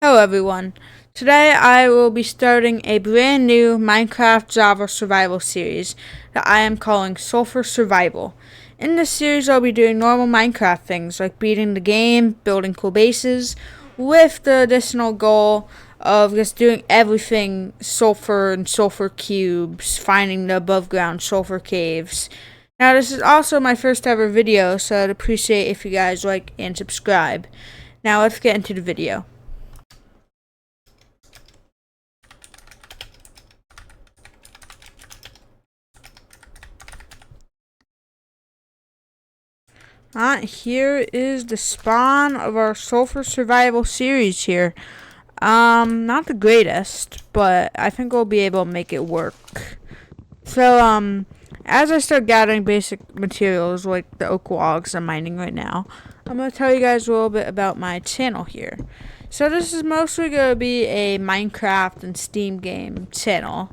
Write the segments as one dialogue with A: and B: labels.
A: Hello everyone. Today I will be starting a brand new Minecraft Java survival series that I am calling Sulfur Survival. In this series I'll be doing normal Minecraft things like beating the game, building cool bases, with the additional goal of just doing everything sulfur and sulfur cubes, finding the above ground sulfur caves. Now this is also my first ever video, so I'd appreciate if you guys like and subscribe. Now let's get into the video. Here is the spawn of our Sulfur Survival series here. Not the greatest, but I think we'll be able to make it work. So, as I start gathering basic materials like the oak logs I'm mining right now, I'm going to tell you guys a little bit about my channel here. So this is mostly going to be a Minecraft and Steam game channel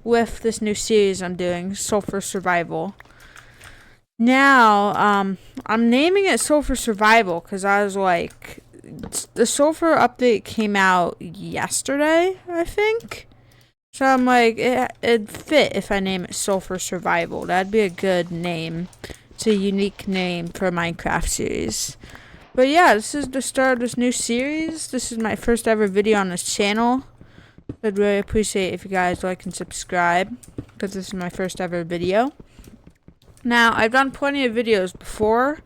A: with this new series I'm doing, Sulfur Survival. Now, I'm naming it Sulfur Survival because I was like, the Sulfur update came out yesterday, I think. So I'm like, it'd fit if I name it Sulfur Survival. That'd be a good name. It's a unique name for a Minecraft series. But yeah, this is the start of this new series. This is my first ever video on this channel. I'd really appreciate if you guys like and subscribe because this is my first ever video. Now, I've done plenty of videos before.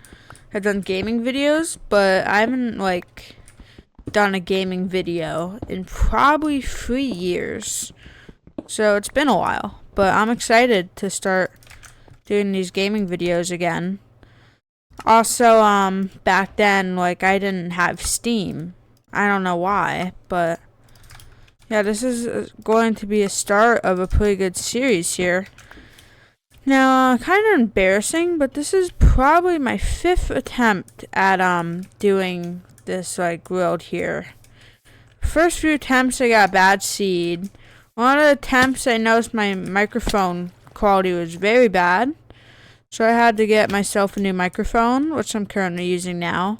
A: I've done gaming videos, but I haven't, done a gaming video in probably 3 years. So, it's been a while. But I'm excited to start doing these gaming videos again. Also, back then, I didn't have Steam. I don't know why, but yeah, this is going to be a start of a pretty good series here. Now, kind of embarrassing, but this is probably my 5th attempt at doing this world here. First few attempts I got a bad seed. One of the attempts I noticed my microphone quality was very bad. So I had to get myself a new microphone, which I'm currently using now.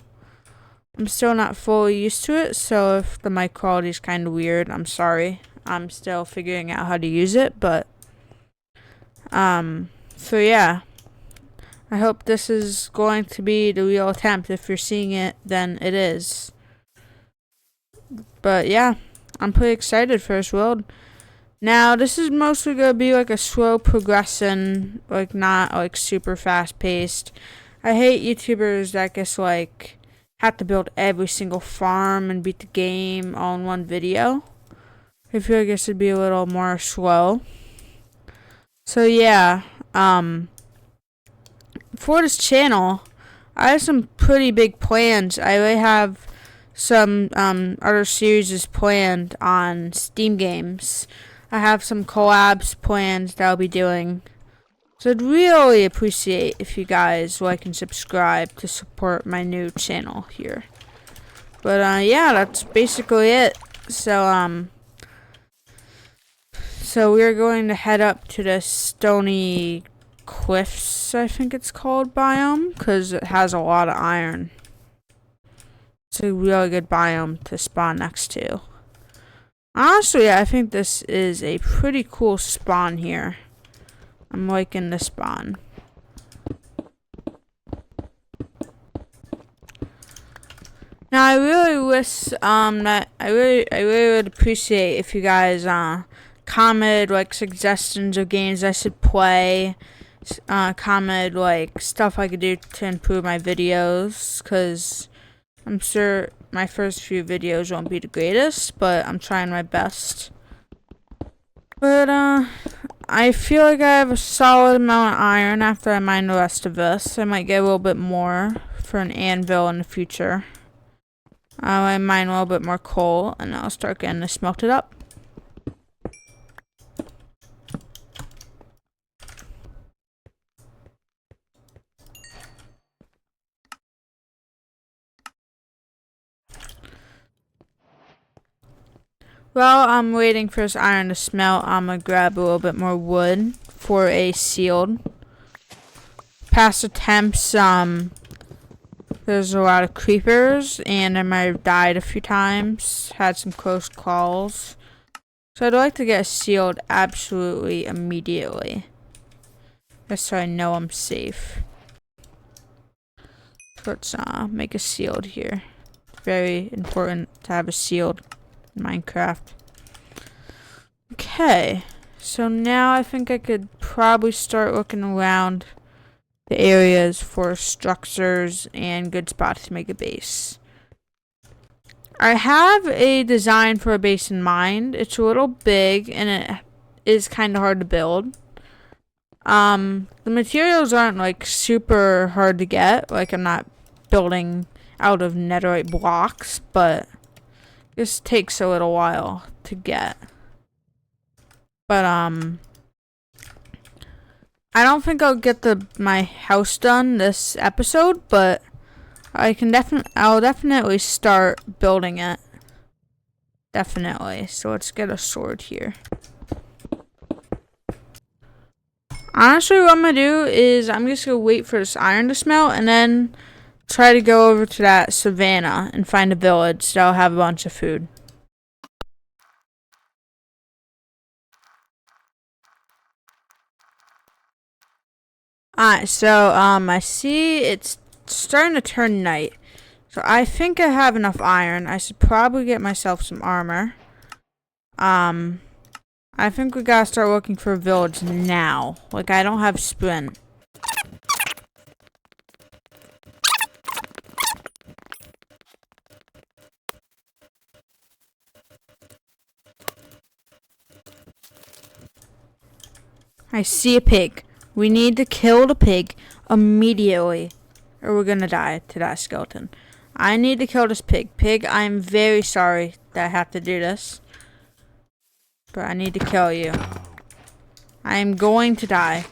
A: I'm still not fully used to it, so if the mic quality is kind of weird, I'm sorry. I'm still figuring out how to use it, but so yeah, I hope this is going to be the real attempt. If you're seeing it, then it is. But yeah, I'm pretty excited for this world. Now, this is mostly going to be a slow progression, not super fast paced. I hate YouTubers that just have to build every single farm and beat the game all in one video. I feel like this would be a little more slow. So yeah, for this channel, I have some pretty big plans. I really have some other series planned on Steam games. I have some collabs planned that I'll be doing. So I'd really appreciate if you guys like and subscribe to support my new channel here. But yeah, that's basically it. So we're going to head up to the Stony Cliffs, I think it's called, biome, because it has a lot of iron. It's a really good biome to spawn next to. Honestly, I think this is a pretty cool spawn here. I'm liking the spawn. Now, I really wish that I really would appreciate if you guys commented suggestions of games I should play. Commented stuff I could do to improve my videos, because I'm sure my first few videos won't be the greatest, but I'm trying my best. But I feel like I have a solid amount of iron after I mine the rest of this. I might get a little bit more for an anvil in the future. I mine a little bit more coal, and I'll start getting this smelted up. While I'm waiting for this iron to smelt, I'm gonna grab a little bit more wood for a shield. Past attempts, There's a lot of creepers, and I might have died a few times. Had some close calls. So I'd like to get sealed absolutely immediately. Just so I know I'm safe. Let's make a sealed here. It's very important to have a sealed in Minecraft. Okay. So now I think I could probably start looking around the areas for structures and good spots to make a base. I have a design for a base in mind. It's a little big and it is kind of hard to build. The materials aren't like super hard to get. Like I'm not building out of netherite blocks, but this takes a little while to get. But I don't think I'll get my house done this episode, but I'll definitely start building it. Definitely. So let's get a sword here. Honestly, what I'm gonna do is I'm just gonna wait for this iron to smelt and then try to go over to that savannah and find a village that'll have a bunch of food. Alright, so I see it's starting to turn night. So I think I have enough iron. I should probably get myself some armor. I think we gotta start looking for a village now. Like I don't have sprint. I see a pig. We need to kill the pig immediately, or we're gonna die to that skeleton. I need to kill this pig. Pig, I'm very sorry that I have to do this, but I need to kill you. I am going to die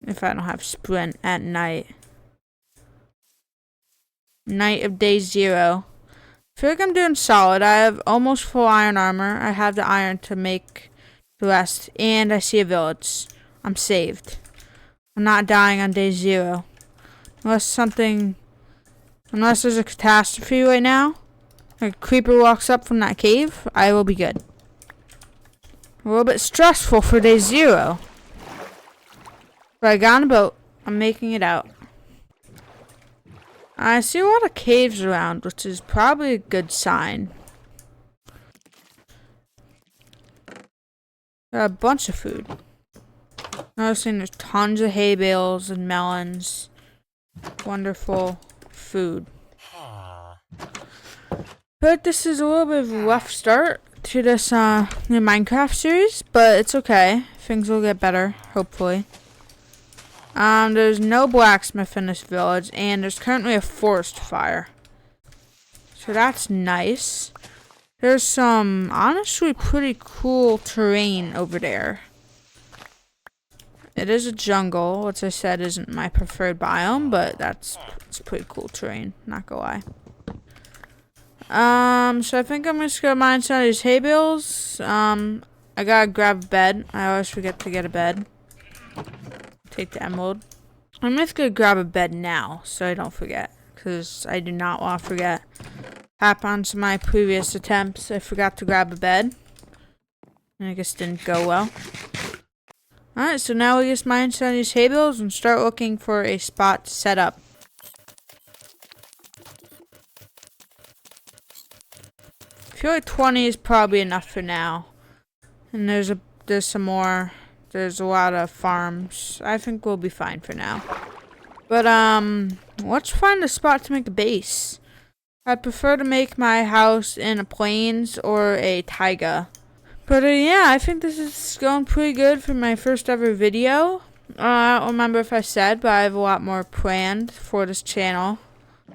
A: if I don't have sprint at night. Night of day 0. I feel like I'm doing solid. I have almost full iron armor. I have the iron to make the rest, and I see a village. I'm saved. I'm not dying on day 0. Unless there's a catastrophe right now. Like a creeper walks up from that cave, I will be good. A little bit stressful for day 0. But I got on a boat. I'm making it out. I see a lot of caves around, which is probably a good sign. Got a bunch of food. Noticing there's tons of hay bales and melons. Wonderful food. But this is a little bit of a rough start to this new Minecraft series, but it's okay. Things will get better, hopefully. There's no blacksmith in this village, and there's currently a forest fire. So that's nice. There's some honestly pretty cool terrain over there. It is a jungle, which I said isn't my preferred biome, but it's pretty cool terrain, not gonna lie. So I think I'm just gonna mine some of these hay bales. I gotta grab a bed. I always forget to get a bed. Take the emerald. I'm just gonna grab a bed now, so I don't forget, because I do not want to forget. Happened to my previous attempts. I forgot to grab a bed. And I guess didn't go well. Alright, so now we just mine some of these hay bales and start looking for a spot to set up. I feel like 20 is probably enough for now. And there's some more. There's a lot of farms. I think we'll be fine for now. But let's find a spot to make a base. I'd prefer to make my house in a plains or a taiga. But yeah, I think this is going pretty good for my first ever video. I don't remember if I said, but I have a lot more planned for this channel.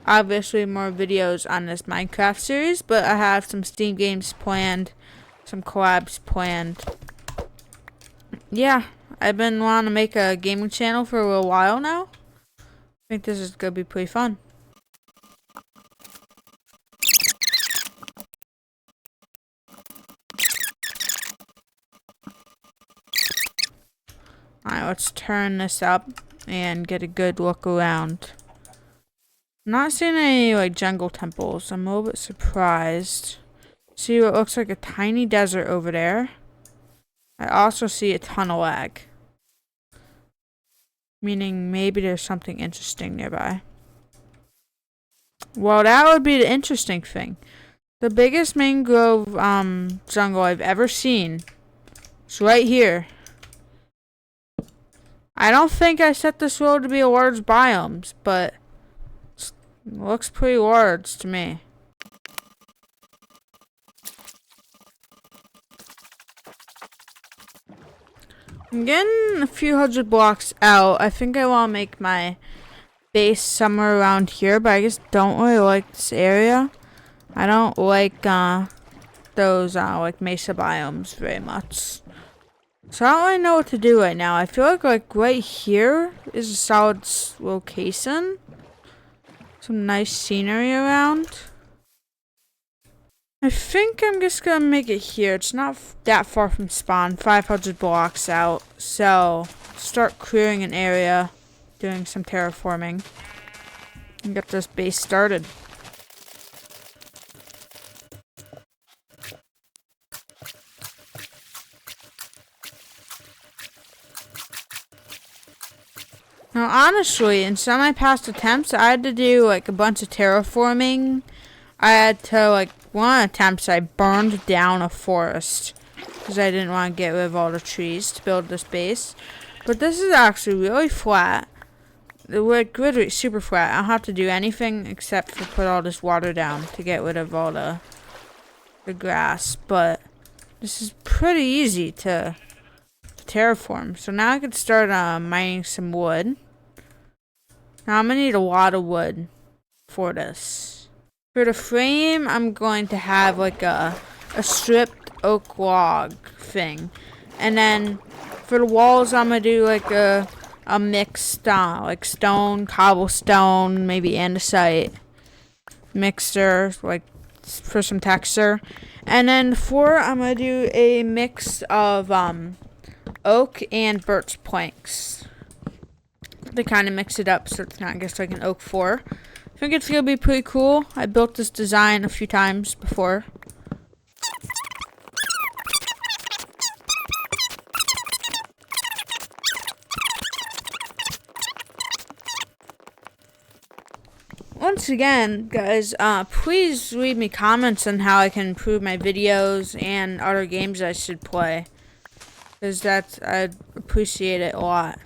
A: Obviously more videos on this Minecraft series, but I have some Steam games planned, some collabs planned. Yeah, I've been wanting to make a gaming channel for a little while now. I think this is going to be pretty fun. Alright, let's turn this up and get a good look around. I'm not seeing any like jungle temples. I'm a little bit surprised. See what looks like a tiny desert over there. I also see a ton of lag. Meaning maybe there's something interesting nearby. Well, that would be the interesting thing. The biggest mangrove jungle I've ever seen is right here. I don't think I set this world to be a large biomes, but it looks pretty large to me. I'm getting a few hundred blocks out. I think I want to make my base somewhere around here, but I just don't really like this area. I don't like those like mesa biomes very much. So I don't really know what to do right now. I feel like right here is a solid location. Some nice scenery around. I think I'm just gonna make it here. It's not that far from spawn, 500 blocks out. So start clearing an area, doing some terraforming, and get this base started. Now, honestly, in some of my past attempts, I had to do like a bunch of terraforming. I had to, like, one attempt, I burned down a forest because I didn't want to get rid of all the trees to build this base. But this is actually really flat. Like, literally super flat. I don't have to do anything except for put all this water down to get rid of all the grass. But this is pretty easy to terraform. So now I can start mining some wood. Now I'm going to need a lot of wood for this. For the frame, I'm going to have like a stripped oak log thing. And then for the walls, I'm going to do like a mixed like stone, cobblestone, maybe andesite mixer, like for some texture. And then the floor, I'm going to do a mix of oak and birch planks. To kind of mix it up so it's not just like an oak floor. I think it's gonna be pretty cool. I built this design a few times before. Once again, guys, please leave me comments on how I can improve my videos and other games I should play. Because I'd appreciate it a lot.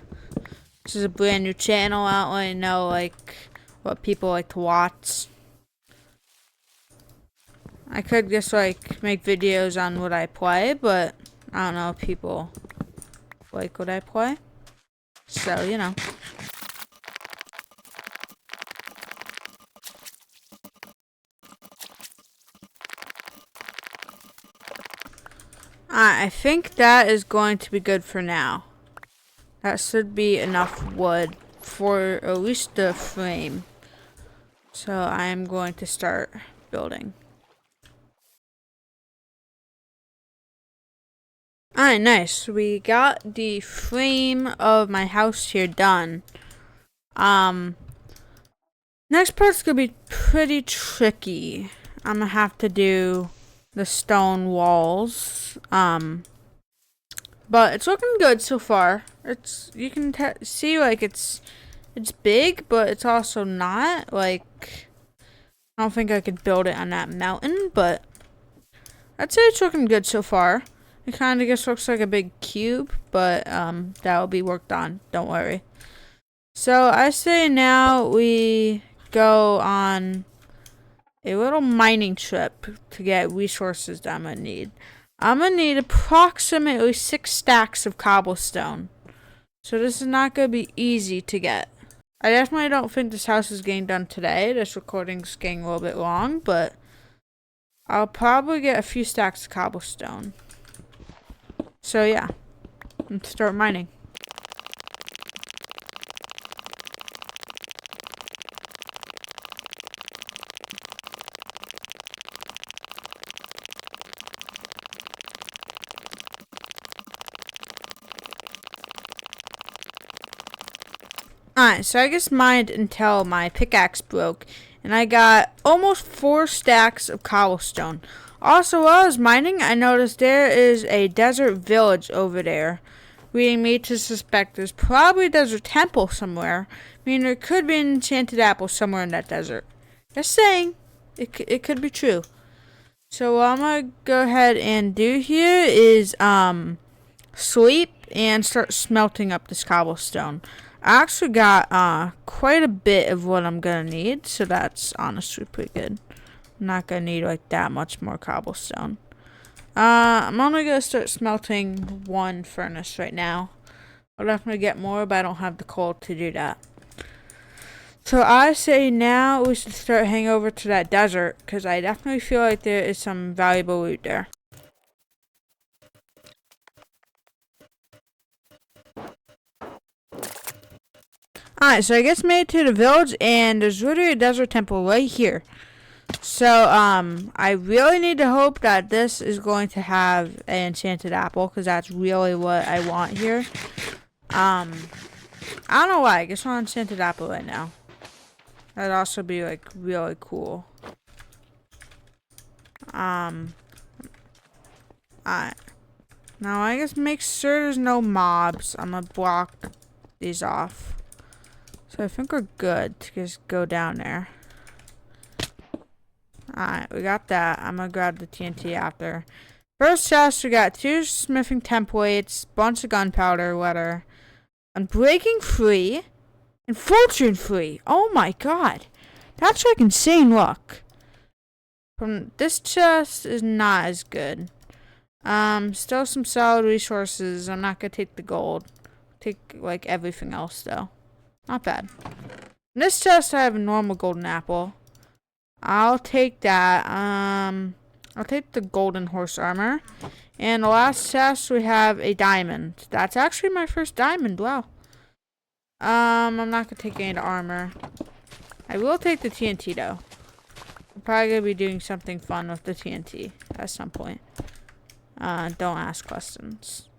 A: This is a brand new channel. I don't really know, like, what people like to watch. I could just like make videos on what I play, but I don't know if people like what I play. So, you know. I think that is going to be good for now. That should be enough wood for at least the frame. So I am going to start building. Alright, nice. We got the frame of my house here done. Next part's gonna be pretty tricky. I'm gonna have to do the stone walls. But it's looking good so far. You can see like it's big, but it's also not. Like, I don't think I could build it on that mountain, but I'd say it's looking good so far. It kind of just looks like a big cube, but that will be worked on. Don't worry. So I say now we go on a little mining trip to get resources that I'm gonna need. I'm gonna need approximately 6 stacks of cobblestone. So this is not gonna be easy to get. I definitely don't think this house is getting done today. This recording's getting a little bit long, but I'll probably get a few stacks of cobblestone. So yeah, let's start mining. Alright, so I just mined until my pickaxe broke, and I got almost 4 stacks of cobblestone. Also, while I was mining, I noticed there is a desert village over there, leading me to suspect there's probably a desert temple somewhere, meaning there could be an enchanted apple somewhere in that desert. Just saying, it could be true. So what I'm gonna go ahead and do here is sleep and start smelting up this cobblestone. I actually got quite a bit of what I'm gonna need, so that's honestly pretty good. I'm not gonna need like that much more cobblestone. I'm only gonna start smelting 1 furnace right now. I'll definitely get more, but I don't have the coal to do that. So I say now we should start heading over to that desert, because I definitely feel like there is some valuable loot there. Alright, so I guess made it to the village, and there's literally a desert temple right here. So, I really need to hope that this is going to have an enchanted apple, because that's really what I want here. I don't know why, I guess I want an enchanted apple right now. That'd also be, like, really cool. Alright. Now, I guess make sure there's no mobs. I'm gonna block these off. So I think we're good to just go down there. Alright, we got that. I'm gonna grab the TNT after. First chest, we got 2 smithing templates, bunch of gunpowder, leather, unbreaking free, and fortune free. Oh my god. That's like insane luck. From this chest is not as good. Still some solid resources. I'm not gonna take the gold. Take like everything else though. Not bad. In this chest I have a normal golden apple. I'll take that. I'll take the golden horse armor. And the last chest we have a diamond. That's actually my first diamond. Wow. I'm not gonna take any armor. I will take the TNT though. I'm probably gonna be doing something fun with the TNT at some point. Don't ask questions.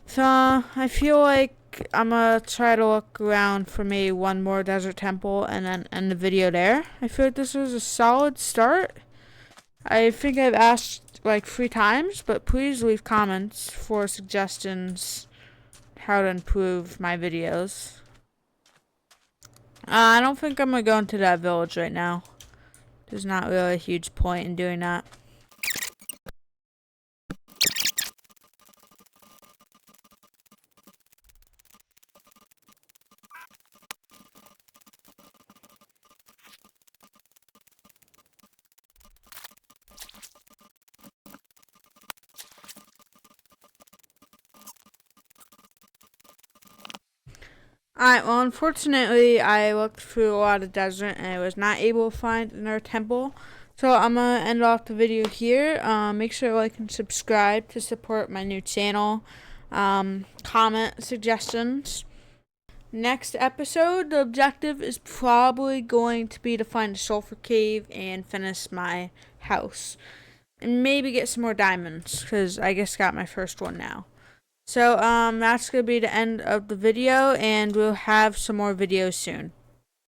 A: So I feel like I'm gonna try to look around for maybe 1 more desert temple and then end the video there. I feel like this was a solid start. I think I've asked like 3 times, but please leave comments for suggestions how to improve my videos. I don't think I'm gonna go into that village right now. There's not really a huge point in doing that. Alright, well, unfortunately, I looked through a lot of desert and I was not able to find another temple. So I'm going to end off the video here. Make sure to like and subscribe to support my new channel. Comment suggestions. Next episode, the objective is probably going to be to find a sulfur cave and finish my house. And maybe get some more diamonds, because I just got my first one now. So, that's going to be the end of the video, and we'll have some more videos soon.